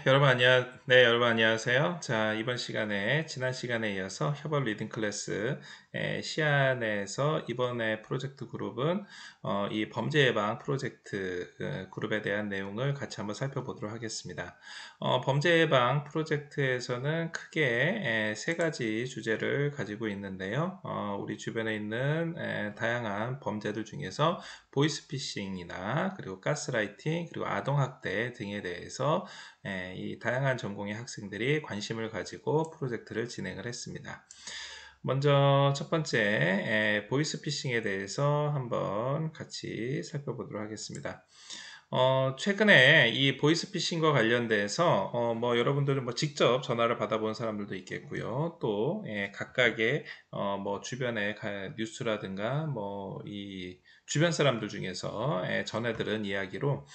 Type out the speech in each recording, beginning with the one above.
여러분 안녕하세요. 자, 이번 시간에 지난 시간에 이어서 협업 리딩 클래스 시안에서 이번에 프로젝트 그룹은 이 범죄 예방 프로젝트 그룹에 대한 내용을 같이 한번 살펴보도록 하겠습니다. 범죄 예방 프로젝트에서는 크게 세 가지 주제를 가지고 있는데요. 우리 주변에 있는 다양한 범죄들 중에서 보이스피싱이나 그리고 가스라이팅 그리고 아동학대 등에 대해서 이 다양한 전공의 학생들이 관심을 가지고 프로젝트를 진행을 했습니다. 먼저 첫 번째 보이스피싱에 대해서 한번 같이 살펴보도록 하겠습니다. 최근에 이 보이스피싱과 관련돼서 뭐 여러분들은 뭐 직접 전화를 받아본 사람들도 있겠고요. 또 각각의 뭐 주변의 뉴스라든가 뭐 이 주변 사람들 중에서 전해 들은 이야기로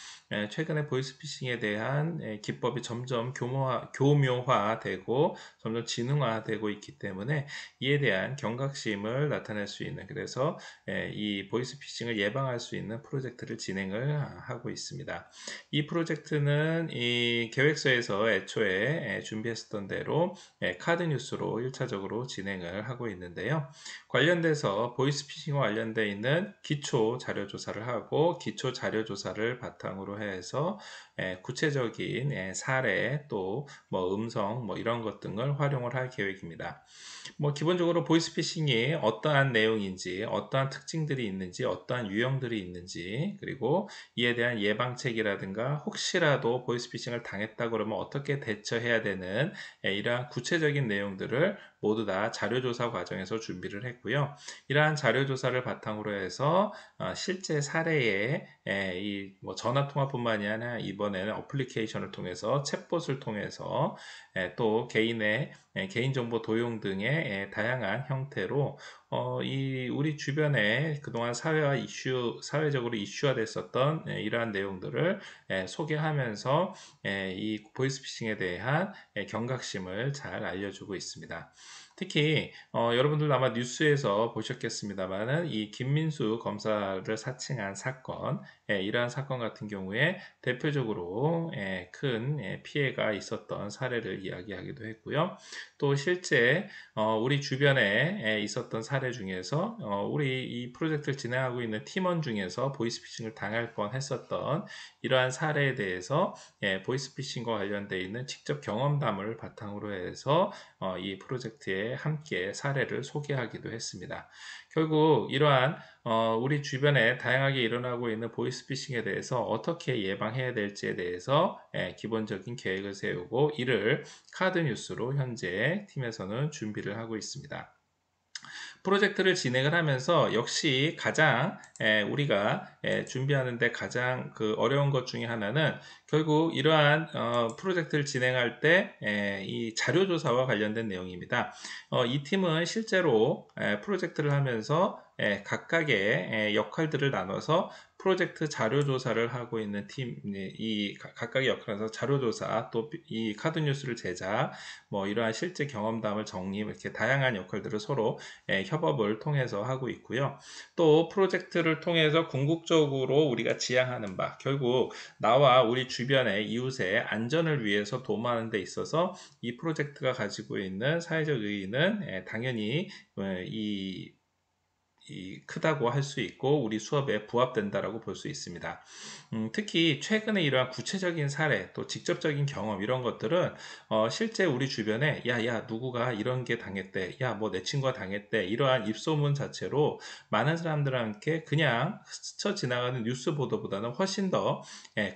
최근에 보이스피싱에 대한 기법이 점점 교묘화되고 점점 지능화되고 있기 때문에 이에 대한 경각심을 나타낼 수 있는, 그래서 이 보이스피싱을 예방할 수 있는 프로젝트를 진행을 하고 있습니다. 이 프로젝트는 이 계획서에서 애초에 준비했었던 대로 카드 뉴스로 1차적으로 진행을 하고 있는데요. 관련돼서 보이스피싱과 관련되어 있는 기초 자료조사를 하고 기초 자료조사를 바탕으로 해서 구체적인 사례 또 뭐 음성 뭐 이런 것 등을 활용을 할 계획입니다. 뭐 기본적으로 보이스피싱이 어떠한 내용인지, 어떠한 특징들이 있는지, 어떠한 유형들이 있는지, 그리고 이에 대한 예방책이라든가 혹시라도 보이스피싱을 당했다 그러면 어떻게 대처해야 되는 이러한 구체적인 내용들을 모두 다 자료조사 과정에서 준비를 했고요. 이러한 자료조사를 바탕으로 해서 실제 사례에 이뭐 전화통화뿐만이 아니라 이번에는 어플리케이션을 통해서 챗봇을 통해서 또 개인의 개인정보 도용 등의 다양한 형태로 이 우리 주변에 그동안 사회적으로 이슈화 됐었던 이러한 내용들을 소개하면서 이 보이스피싱에 대한 경각심을 잘 알려주고 있습니다. 특히 여러분들 아마 뉴스에서 보셨겠습니다만은 이 김민수 검사를 사칭한 사건, 이러한 사건 같은 경우에 대표적으로 큰 피해가 있었던 사례를 이야기하기도 했고요. 또 실제 우리 주변에 있었던 사례 중에서 우리 이 프로젝트를 진행하고 있는 팀원 중에서 보이스피싱을 당할 뻔했었던 이러한 사례에 대해서 보이스피싱과 관련되어 있는 직접 경험담을 바탕으로 해서 이 프로젝트에 함께 사례를 소개하기도 했습니다. 결국 이러한 우리 주변에 다양하게 일어나고 있는 보이스피싱에 대해서 어떻게 예방해야 될지에 대해서 기본적인 계획을 세우고 이를 카드 뉴스로 현재 팀에서는 준비를 하고 있습니다. 프로젝트를 진행을 하면서 역시 가장 우리가 준비하는데 가장 그 어려운 것 중에 하나는 결국 이러한 프로젝트를 진행할 때 이 자료조사와 관련된 내용입니다. 이 팀은 실제로 프로젝트를 하면서 각각의 역할들을 나눠서 프로젝트 자료조사를 하고 있는 이 각각의 역할에서 자료조사, 또 이 카드 뉴스를 제작, 뭐 이러한 실제 경험담을 정리, 이렇게 다양한 역할들을 서로 협업을 통해서 하고 있고요. 또 프로젝트를 통해서 궁극적으로 우리가 지향하는 바, 결국 나와 우리 주변의 이웃의 안전을 위해서 도모하는 데 있어서 이 프로젝트가 가지고 있는 사회적 의의는 당연히 크다고 할 수 있고 우리 수업에 부합된다라고 볼 수 있습니다. 특히 최근에 이러한 구체적인 사례 또 직접적인 경험 이런 것들은 실제 우리 주변에 야야 누구가 이런 게 당했대, 야 뭐 내 친구가 당했대, 이러한 입소문 자체로 많은 사람들한테 그냥 스쳐 지나가는 뉴스 보도보다는 훨씬 더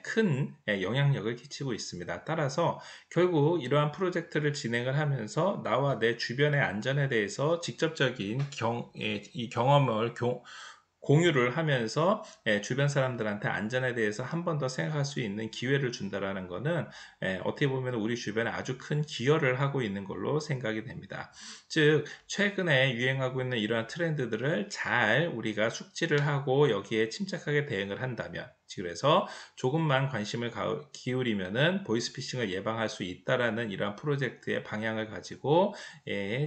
큰 영향력을 끼치고 있습니다. 따라서 결국 이러한 프로젝트를 진행을 하면서 나와 내 주변의 안전에 대해서 직접적인 이 경험을 공유를 하면서 주변 사람들한테 안전에 대해서 한 번 더 생각할 수 있는 기회를 준다라는 것은 어떻게 보면 우리 주변에 아주 큰 기여를 하고 있는 걸로 생각이 됩니다. 즉 최근에 유행하고 있는 이러한 트렌드들을 잘 우리가 숙지를 하고 여기에 침착하게 대응을 한다면, 그래서 조금만 관심을 기울이면은 보이스피싱을 예방할 수 있다라는 이러한 프로젝트의 방향을 가지고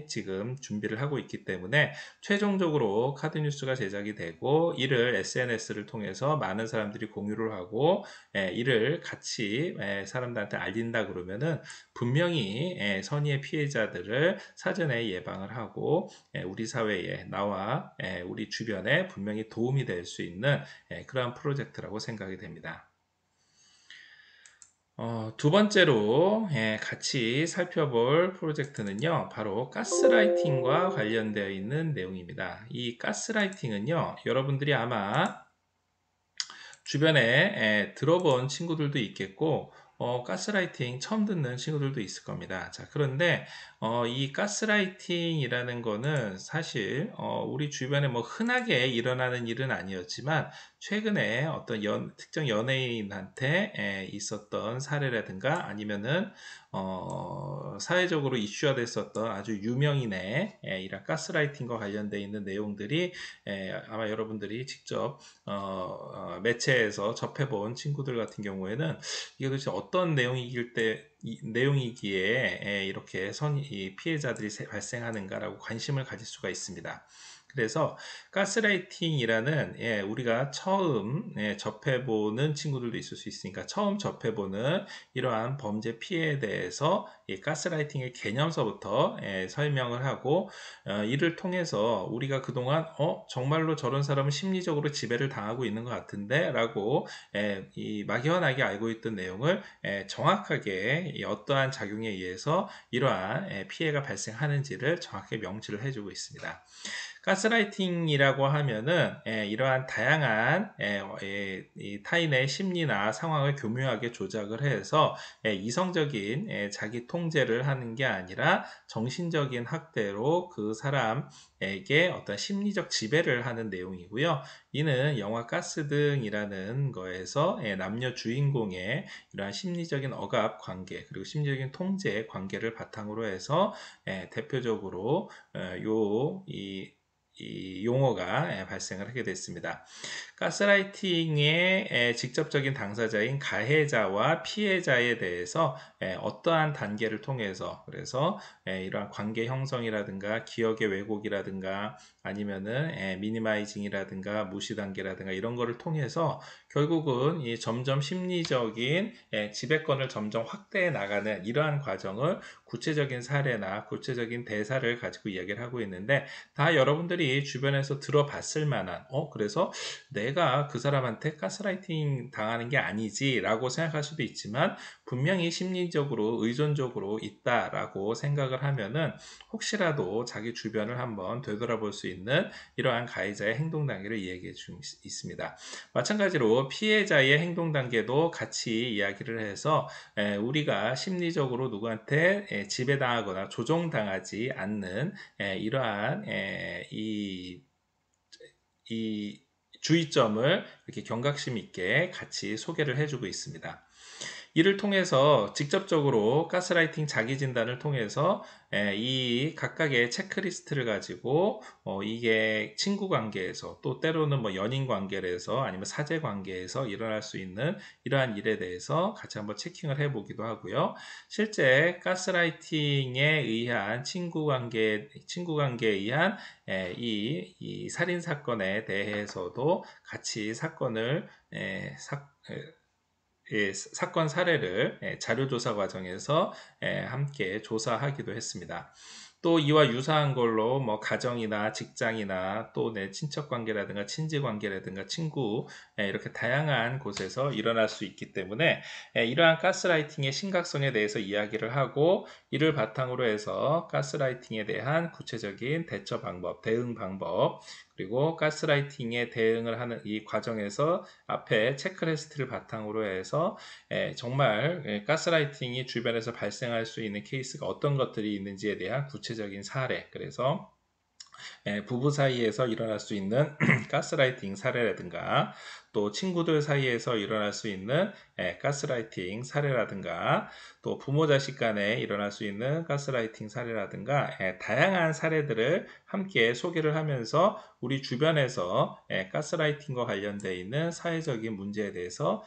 지금 준비를 하고 있기 때문에 최종적으로 카드뉴스가 제작이 되고 이를 SNS를 통해서 많은 사람들이 공유를 하고 이를 같이 사람들한테 알린다 그러면은 분명히 선의의 피해자들을 사전에 예방을 하고 우리 사회에 나와 우리 주변에 분명히 도움이 될 수 있는 그러한 프로젝트라고 생각이 됩니다. 두 번째로 같이 살펴볼 프로젝트는요, 바로 가스라이팅과 관련되어 있는 내용입니다. 이 가스라이팅은요, 여러분들이 아마 주변에 들어본 친구들도 있겠고, 가스라이팅 처음 듣는 친구들도 있을 겁니다. 자, 그런데 이 가스라이팅이라는 거는 사실 우리 주변에 뭐 흔하게 일어나는 일은 아니었지만 최근에 어떤 특정 연예인한테 있었던 사례라든가 아니면은 사회적으로 이슈화 됐었던 아주 유명인의 이런 가스라이팅과 관련되어 있는 내용들이 아마 여러분들이 직접 매체에서 접해본 친구들 같은 경우에는 이게 도대체 어떤 내용이기에 이렇게 이 피해자들이 발생하는가라고 관심을 가질 수가 있습니다. 그래서 가스라이팅이라는 우리가 처음 접해보는 친구들도 있을 수 있으니까 처음 접해보는 이러한 범죄 피해에 대해서 이 가스라이팅의 개념서부터 설명을 하고 이를 통해서 우리가 그동안 정말로 저런 사람은 심리적으로 지배를 당하고 있는 것 같은데 라고 이 막연하게 알고 있던 내용을 정확하게 어떠한 작용에 의해서 이러한 피해가 발생하는지를 정확하게 명시를 해주고 있습니다. 가스라이팅이라고 하면은 이러한 다양한 이 타인의 심리나 상황을 교묘하게 조작을 해서 이성적인 자기 통제를 하는 게 아니라 정신적인 학대로 그 사람에게 어떤 심리적 지배를 하는 내용이고요. 이는 영화 가스등이라는 거에서 남녀 주인공의 이러한 심리적인 억압 관계 그리고 심리적인 통제 관계를 바탕으로 해서 대표적으로 이 용어가 발생을 하게 됐습니다. 가스라이팅의 직접적인 당사자인 가해자와 피해자에 대해서 어떠한 단계를 통해서 그래서 이러한 관계 형성이라든가 기억의 왜곡이라든가 아니면은 미니마이징이라든가 무시 단계라든가 이런 거를 통해서 결국은 이 점점 심리적인 지배권을 점점 확대해 나가는 이러한 과정을 구체적인 사례나 구체적인 대사를 가지고 이야기를 하고 있는데 다 여러분들이 주변에서 들어봤을 만한 그래서 내가 그 사람한테 가스라이팅 당하는 게 아니지 라고 생각할 수도 있지만 분명히 심리적으로 의존적으로 있다라고 생각을 하면은 혹시라도 자기 주변을 한번 되돌아볼 수 있는 이러한 가해자의 행동 단계를 이야기해 주고 있습니다. 마찬가지로 피해자의 행동 단계도 같이 이야기를 해서 우리가 심리적으로 누구한테 지배당하거나 조종당하지 않는 이러한 이 주의점을 이렇게 경각심 있게 같이 소개를 해주고 있습니다. 이를 통해서 직접적으로 가스라이팅 자기 진단을 통해서 이 각각의 체크리스트를 가지고 이게 친구 관계에서 또 때로는 뭐 연인 관계에서 아니면 사제 관계에서 일어날 수 있는 이러한 일에 대해서 같이 한번 체킹을 해보기도 하고요. 실제 가스라이팅에 의한 친구 관계에 의한 이 살인 사건에 대해서도 같이 사건을 사건 사례를 자료조사 과정에서 함께 조사하기도 했습니다. 또 이와 유사한 걸로 뭐 가정이나 직장이나 또 내 친척 관계라든가 친지 관계라든가 친구 이렇게 다양한 곳에서 일어날 수 있기 때문에 이러한 가스라이팅의 심각성에 대해서 이야기를 하고 이를 바탕으로 해서 가스라이팅에 대한 구체적인 대처 방법, 대응 방법 그리고 가스라이팅에 대응을 하는 이 과정에서 앞에 체크리스트를 바탕으로 해서 정말 가스라이팅이 주변에서 발생할 수 있는 케이스가 어떤 것들이 있는지에 대한 구체적인 사례 그래서 부부 사이에서 일어날 수 있는 가스라이팅 사례라든가 또 친구들 사이에서 일어날 수 있는 가스라이팅 사례라든가 또 부모 자식 간에 일어날 수 있는 가스라이팅 사례라든가 다양한 사례들을 함께 소개를 하면서 우리 주변에서 가스라이팅과 관련되어 있는 사회적인 문제에 대해서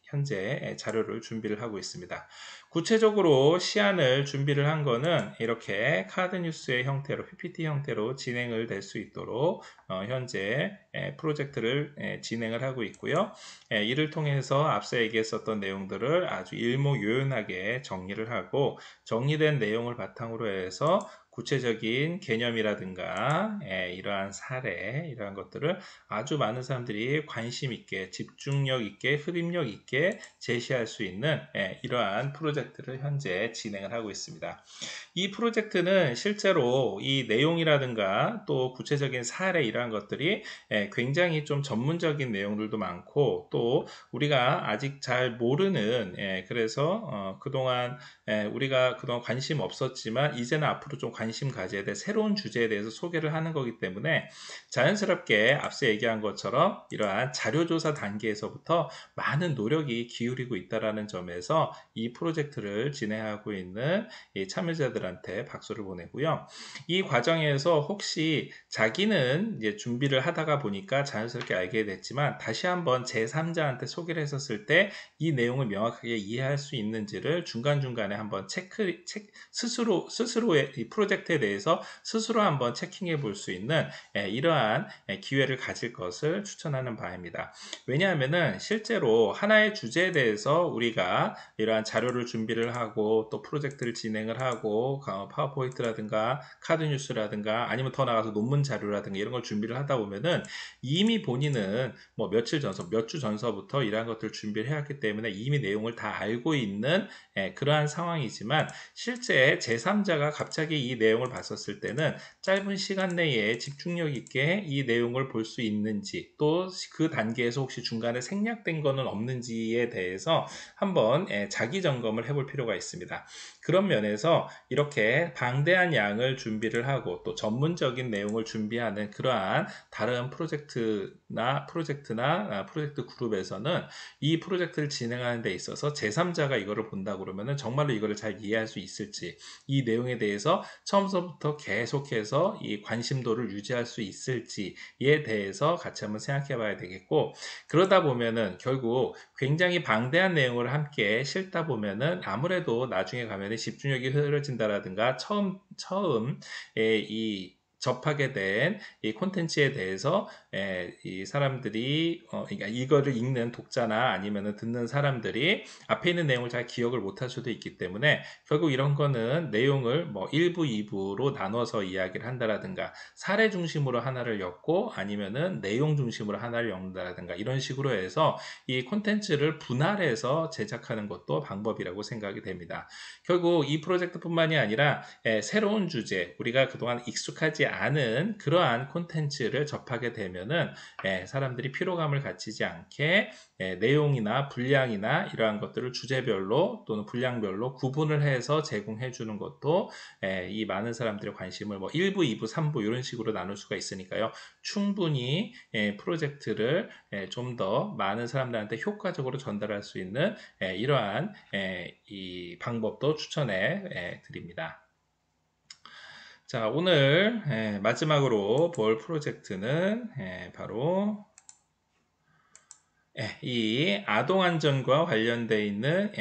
현재 자료를 준비를 하고 있습니다. 구체적으로 시안을 준비를 한 거는 이렇게 카드 뉴스의 형태로 PPT 형태로 진행을 될 수 있도록 현재 프로젝트를 진행을 하고 있고요. 이를 통해서 앞서 얘기했었던 내용들을 아주 일목요연하게 정리를 하고 정리된 내용을 바탕으로 해서 구체적인 개념이라든가 이러한 사례, 이러한 것들을 아주 많은 사람들이 관심 있게, 집중력 있게, 흡입력 있게 제시할 수 있는 이러한 프로젝트를 현재 진행을 하고 있습니다. 이 프로젝트는 실제로 이 내용이라든가 또 구체적인 사례 이러한 것들이 굉장히 좀 전문적인 내용들도 많고 또 우리가 아직 잘 모르는 그래서 우리가 그동안 관심 없었지만 이제는 앞으로 좀 관심 가져야 될 새로운 주제에 대해서 소개를 하는 거기 때문에 자연스럽게 앞서 얘기한 것처럼 이러한 자료조사 단계에서부터 많은 노력이 기울이고 있다는 점에서 이 프로젝트를 진행하고 있는 이 참여자들한테 박수를 보내고요. 이 과정에서 혹시 자기는 이제 준비를 하다가 보니까 자연스럽게 알게 됐지만 다시 한번 제3자한테 소개를 했었을 때 이 내용을 명확하게 이해할 수 있는지를 중간중간에 한번 스스로의 이 프로젝트에 대해서 스스로 한번 체킹해 볼 수 있는 이러한 기회를 가질 것을 추천하는 바입니다. 왜냐하면은 실제로 하나의 주제에 대해서 우리가 이러한 자료를 준비를 하고 또 프로젝트를 진행을 하고 파워포인트라든가 카드뉴스라든가 아니면 더 나가서 논문 자료라든가 이런 걸 준비를 하다 보면은 이미 본인은 뭐 며칠 전서, 몇 주 전서부터 이러한 것들을 준비를 해왔기 때문에 이미 내용을 다 알고 있는 그러한 상황이지만 실제 제3자가 갑자기 이 내용을 봤었을 때는 짧은 시간 내에 집중력 있게 이 내용을 볼 수 있는지 또 그 단계에서 혹시 중간에 생략된 거는 없는지에 대해서 한번 자기 점검을 해볼 필요가 있습니다. 그런 면에서 이렇게 방대한 양을 준비를 하고 또 전문적인 내용을 준비하는 그러한 다른 프로젝트나 프로젝트 그룹에서는 이 프로젝트를 진행하는 데 있어서 제3자가 이거를 본다 그러면은 정말로 이거를 잘 이해할 수 있을지 이 내용에 대해서 처음부터 계속해서 이 관심도를 유지할 수 있을지에 대해서 같이 한번 생각해 봐야 되겠고 그러다 보면은 결국 굉장히 방대한 내용을 함께 실다 보면은 아무래도 나중에 가면은 집중력이 흐려진다라든가 처음 이 접하게 된 이 콘텐츠에 대해서 이 사람들이 그러니까 이거를 읽는 독자나 아니면은 듣는 사람들이 앞에 있는 내용을 잘 기억을 못할 수도 있기 때문에 결국 이런 거는 내용을 뭐 1부, 2부로 나눠서 이야기를 한다라든가 사례 중심으로 하나를 엮고 아니면은 내용 중심으로 하나를 엮는다라든가 이런 식으로 해서 이 콘텐츠를 분할해서 제작하는 것도 방법이라고 생각이 됩니다. 결국 이 프로젝트뿐만이 아니라 새로운 주제, 우리가 그동안 익숙하지 않은 그러한 콘텐츠를 접하게 되면은 사람들이 피로감을 갖지 않게 내용이나 분량이나 이러한 것들을 주제별로 또는 분량별로 구분을 해서 제공해 주는 것도 이 많은 사람들의 관심을 뭐 1부, 2부, 3부 이런 식으로 나눌 수가 있으니까요. 충분히 프로젝트를 좀 더 많은 사람들한테 효과적으로 전달할 수 있는 이러한 이 방법도 추천해 드립니다. 자, 오늘 마지막으로 볼 프로젝트는 바로 이 아동안전과 관련되어 있는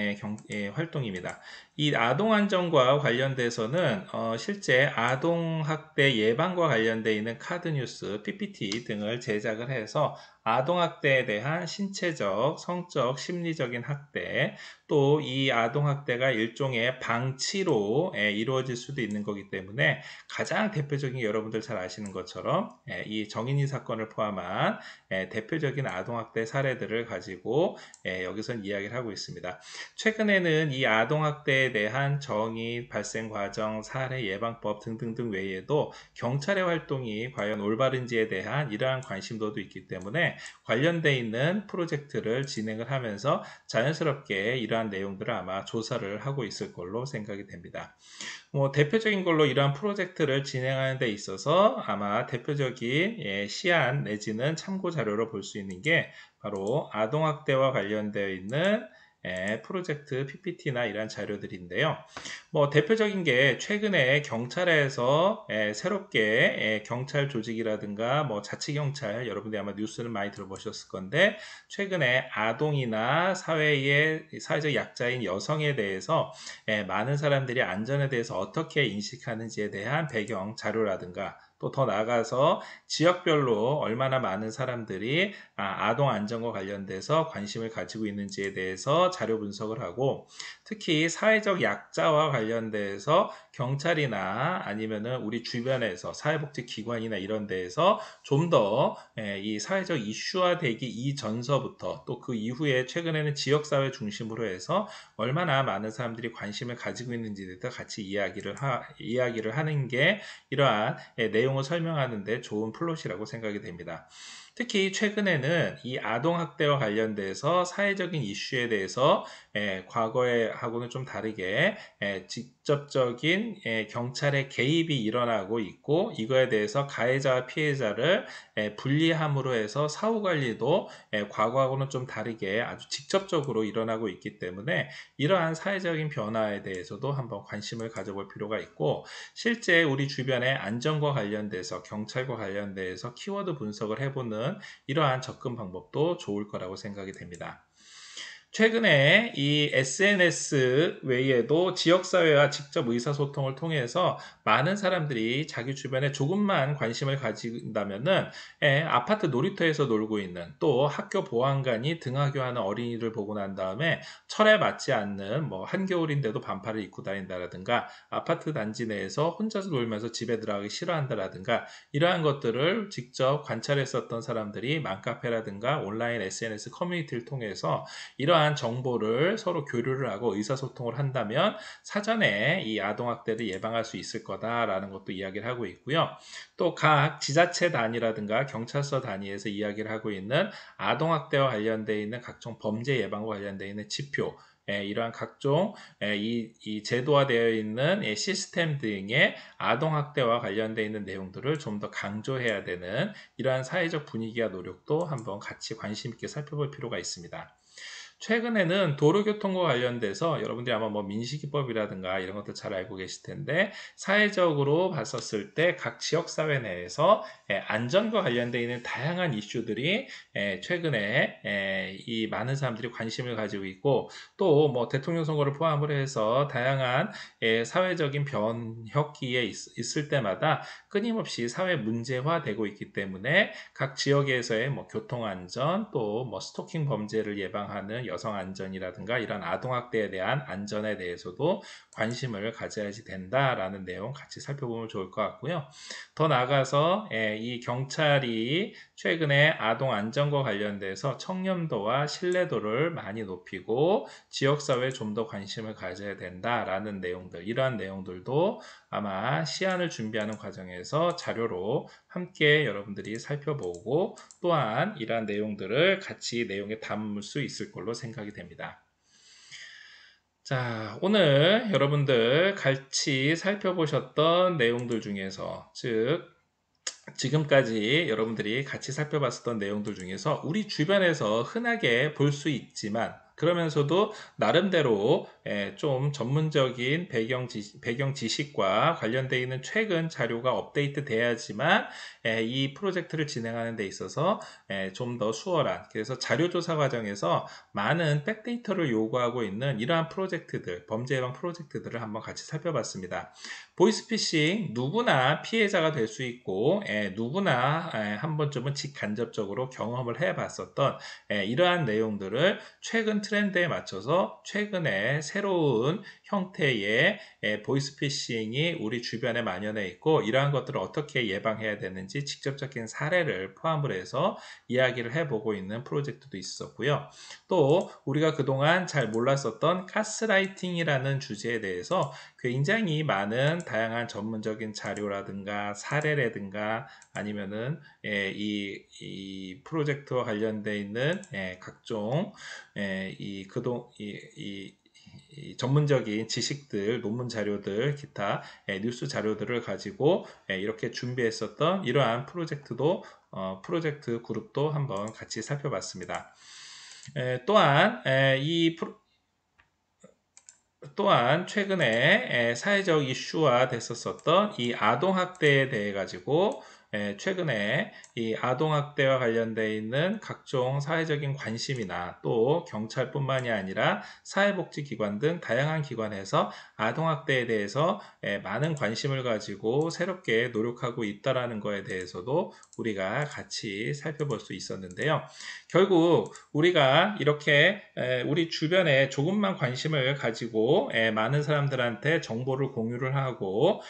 활동입니다. 이 아동안전과 관련돼서는 실제 아동학대 예방과 관련되어 있는 카드뉴스, PPT 등을 제작을 해서 아동학대에 대한 신체적, 성적, 심리적인 학대, 또 이 아동학대가 일종의 방치로 이루어질 수도 있는 거기 때문에 가장 대표적인 여러분들 잘 아시는 것처럼 이 정인이 사건을 포함한 대표적인 아동학대 사례들을 가지고 여기서 이야기를 하고 있습니다. 최근에는 이 아동학대에 대한 정의, 발생 과정, 사례 예방법 등등등 외에도 경찰의 활동이 과연 올바른지에 대한 이러한 관심도도 있기 때문에 관련돼 있는 프로젝트를 진행을 하면서 자연스럽게 이러한 내용들을 아마 조사를 하고 있을 걸로 생각이 됩니다. 뭐 대표적인 걸로 이러한 프로젝트를 진행하는 데 있어서 아마 대표적인 시안 내지는 참고 자료로 볼 수 있는 게 바로 아동학대와 관련되어 있는 프로젝트 PPT나 이러한 자료들인데요. 뭐 대표적인 게 최근에 경찰에서 새롭게 경찰 조직이라든가 뭐 자치경찰, 여러분들이 아마 뉴스를 많이 들어보셨을 건데, 최근에 아동이나 사회의 사회적 약자인 여성에 대해서 많은 사람들이 안전에 대해서 어떻게 인식하는지에 대한 배경 자료라든가, 또 더 나아가서 지역별로 얼마나 많은 사람들이 아동 안전과 관련돼서 관심을 가지고 있는지에 대해서 자료 분석을 하고, 특히 사회적 약자와 관련돼서 경찰이나 아니면은 우리 주변에서 사회복지기관이나 이런 데에서 좀 더 이 사회적 이슈화 되기 이전서부터 또 그 이후에 최근에는 지역사회 중심으로 해서 얼마나 많은 사람들이 관심을 가지고 있는지에 대해서 같이 이야기를 하는 게 이러한 내용을 설명하는 데 좋은 플롯이라고 생각이 됩니다. 특히 최근에는 이 아동학대와 관련돼서 사회적인 이슈에 대해서 과거에 하고는 좀 다르게 직접적인 경찰의 개입이 일어나고 있고, 이거에 대해서 가해자와 피해자를 분리함으로 해서 사후관리도 과거하고는 좀 다르게 아주 직접적으로 일어나고 있기 때문에 이러한 사회적인 변화에 대해서도 한번 관심을 가져볼 필요가 있고, 실제 우리 주변의 안전과 관련돼서 경찰과 관련돼서 키워드 분석을 해보는 이러한 접근 방법도 좋을 거라고 생각이 됩니다. 최근에 이 SNS 외에도 지역사회와 직접 의사소통을 통해서 많은 사람들이 자기 주변에 조금만 관심을 가진다면은 아파트 놀이터에서 놀고 있는, 또 학교 보안관이 등하교하는 어린이를 보고 난 다음에 철에 맞지 않는 뭐 한겨울인데도 반팔을 입고 다닌다라든가, 아파트 단지 내에서 혼자서 놀면서 집에 들어가기 싫어한다라든가, 이러한 것들을 직접 관찰했었던 사람들이 맘카페라든가 온라인 SNS 커뮤니티를 통해서 이러한 정보를 서로 교류를 하고 의사소통을 한다면 사전에 이 아동학대를 예방할 수 있을 거다라는 것도 이야기를 하고 있고요. 또 각 지자체 단위라든가 경찰서 단위에서 이야기를 하고 있는 아동학대와 관련되어 있는 각종 범죄 예방과 관련되어 있는 지표, 이러한 각종 이 제도화되어 있는 시스템 등의 아동학대와 관련되어 있는 내용들을 좀 더 강조해야 되는 이러한 사회적 분위기와 노력도 한번 같이 관심 있게 살펴볼 필요가 있습니다. 최근에는 도로교통과 관련돼서 여러분들이 아마 뭐 민식이법이라든가 이런 것들 잘 알고 계실 텐데, 사회적으로 봤었을 때 각 지역사회 내에서 안전과 관련되어 있는 다양한 이슈들이 최근에 이 많은 사람들이 관심을 가지고 있고, 또 뭐 대통령 선거를 포함을 해서 다양한 사회적인 변혁기에 있을 때마다 끊임없이 사회 문제화되고 있기 때문에 각 지역에서의 뭐 교통안전, 또 뭐 스토킹 범죄를 예방하는 여성 안전이라든가 이런 아동학대에 대한 안전에 대해서도 관심을 가져야지 된다라는 내용 같이 살펴보면 좋을 것 같고요. 더 나아가서 이 경찰이 최근에 아동 안전과 관련돼서 청렴도와 신뢰도를 많이 높이고 지역사회에 좀 더 관심을 가져야 된다라는 내용들, 이러한 내용들도 아마 시안을 준비하는 과정에서 자료로 함께 여러분들이 살펴보고, 또한 이러한 내용들을 같이 내용에 담을 수 있을 걸로 생각이 됩니다. 자, 오늘 여러분들 같이 살펴보셨던 내용들 중에서, 즉 지금까지 여러분들이 같이 살펴봤었던 내용들 중에서 우리 주변에서 흔하게 볼 수 있지만 그러면서도 나름대로 좀 전문적인 배경 지식과 관련되어 있는 최근 자료가 업데이트 돼야지만 이 프로젝트를 진행하는 데 있어서 좀 더 수월한, 그래서 자료조사 과정에서 많은 백데이터를 요구하고 있는 이러한 프로젝트들, 범죄 예방 프로젝트들을 한번 같이 살펴봤습니다. 보이스피싱 누구나 피해자가 될 수 있고 누구나 한 번쯤은 직간접적으로 경험을 해봤었던 이러한 내용들을 최근 트렌드에 맞춰서 최근에 새로운 형태의 보이스피싱이 우리 주변에 만연해 있고, 이러한 것들을 어떻게 예방해야 되는지 직접적인 사례를 포함을 해서 이야기를 해보고 있는 프로젝트도 있었고요. 또 우리가 그동안 잘 몰랐었던 가스라이팅이라는 주제에 대해서 굉장히 많은 다양한 전문적인 자료라든가 사례라든가 아니면은 이 프로젝트와 관련되어 있는 각종 이 전문적인 지식들, 논문 자료들, 기타 뉴스 자료들을 가지고 이렇게 준비했었던 이러한 프로젝트 그룹도 한번 같이 살펴봤습니다. 또한 또한 최근에 사회적 이슈화 됐었던 이 아동학대에 대해 가지고 최근에 이 아동학대와 관련되어 있는 각종 사회적인 관심이나 또 경찰뿐만이 아니라 사회복지기관 등 다양한 기관에서 아동학대에 대해서 많은 관심을 가지고 새롭게 노력하고 있다는 것에 대해서도 우리가 같이 살펴볼 수 있었는데요. 결국 우리가 이렇게 우리 주변에 조금만 관심을 가지고 많은 사람들한테 정보를 공유를 하고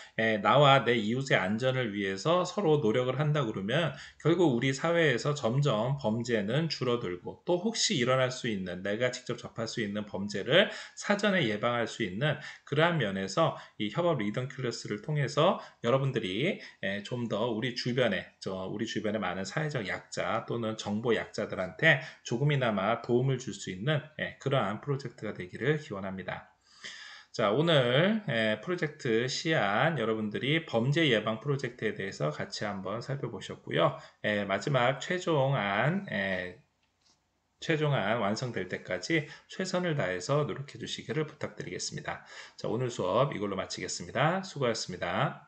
나와 내 이웃의 안전을 위해서 서로 노력을 한다 그러면 결국 우리 사회에서 점점 범죄는 줄어들고 또 혹시 일어날 수 있는 내가 직접 접할 수 있는 범죄를 사전에 예방할 수 있는 그러한 면에서 이 협업 리더 클래스를 통해서 여러분들이 좀 더 우리 주변에 많은 사회적 약자 또는 정보 약자들한테 조금이나마 도움을 줄 수 있는 그러한 프로젝트가 되기를 기원합니다. 자, 오늘 프로젝트 시안 여러분들이 범죄 예방 프로젝트에 대해서 같이 한번 살펴보셨고요. 마지막 최종안 완성될 때까지 최선을 다해서 노력해 주시기를 부탁드리겠습니다. 자, 오늘 수업 이걸로 마치겠습니다. 수고하셨습니다.